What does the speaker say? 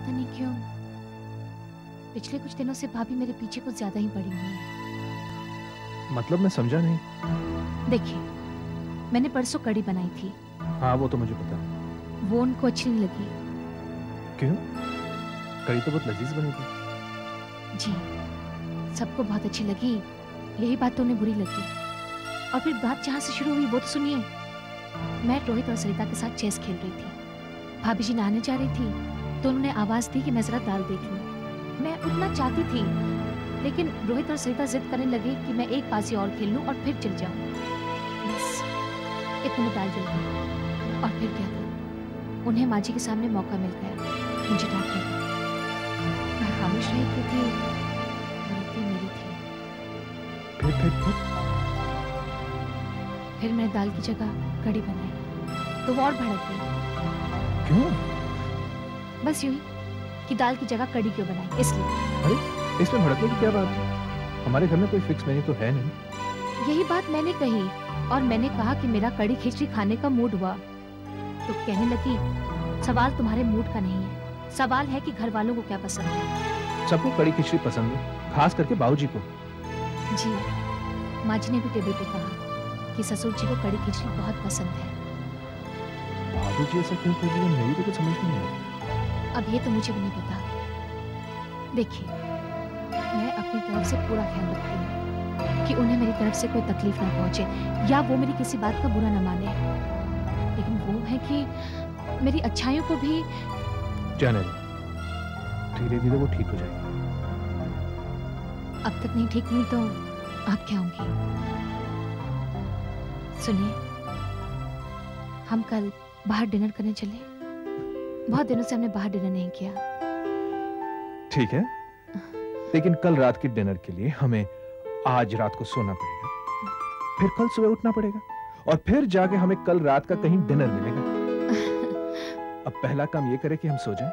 पता नहीं क्यों पिछले कुछ दिनों से भाभी मेरे पीछे कुछ ज्यादा ही पड़ी हुई है। मतलब मैं समझा नहीं। देखिए, मैंने परसों कड़ी बनाई थी। हाँ वो तो मुझे पता। वो उनको अच्छी नहीं लगी। क्यों? कड़ी तो बहुत लजीज बनी थी। जी, सबको बहुत अच्छी लगी, यही बात तो उन्हें बुरी लगी। और फिर बात जहाँ से शुरू हुई वो तो सुनिए। मैं रोहित और सरिता के साथ चेस खेल रही थी। भाभी जी नहाने जा रही थी तो उन्होंने आवाज दी कि मैं जरा दाल देख लूं। मैं उठना चाहती थी लेकिन रोहित और सरिता जिद करने लगे कि मैं एक पासी और खेल लूं और फिर चल जाऊं। बस इतने में दाल जल गई। और फिर क्या था, उन्हें माँ जी के सामने मौका मिल गया मुझे डांटने का। मैं खामोश रही क्योंकि गलती मेरी थी। फिर मैंने दाल की जगह कड़ी बनाई तो वो और भड़क गई। क्यों? बस यूं ही कि दाल की जगह कड़ी क्यों बनाई, इसलिए। अरे इसमें भड़कने की क्या बात है? हमारे घर में कोई फिक्स मेन्यू तो है नहीं। यही बात मैंने कही और मैंने कहा कि मेरा कड़ी खिचड़ी खाने का मूड हुआ तो कहने लगी सवाल तुम्हारे मूड का नहीं है, सवाल है कि घर वालों को क्या पसंद है। सबको कड़ी खिचड़ी पसंद है, खास करके बाबूजी को। जी, माँ जी ने भी टेबल पे कहा कि ससुर जी को कड़ी खिचड़ी बहुत पसंद है। बाबूजी ऐसा क्यों कर रही है, मेरी तो कुछ समझ नहीं आ रही। अब ये तो मुझे भी नहीं पता। देखिए, मैं अपनी तरफ से पूरा ख्याल रखती हूँ कि उन्हें मेरी तरफ से कोई तकलीफ ना पहुंचे या वो मेरी किसी बात का बुरा ना माने। लेकिन वो है कि मेरी अच्छाइयों को भी जाने दो, धीरे धीरे वो ठीक हो जाएगी। अब तक नहीं ठीक हुई तो आप क्या होंगी? सुनिए, हम कल बाहर डिनर करने चले। बहुत दिनों से हमने बाहर डिनर नहीं किया। ठीक है, लेकिन कल रात की डिनर के लिए हमें आज रात को सोना पड़ेगा, फिर कल सुबह उठना पड़ेगा और फिर जाके हमें कल रात का कहीं डिनर मिलेगा। अब पहला काम ये करे कि हम सो जाएं।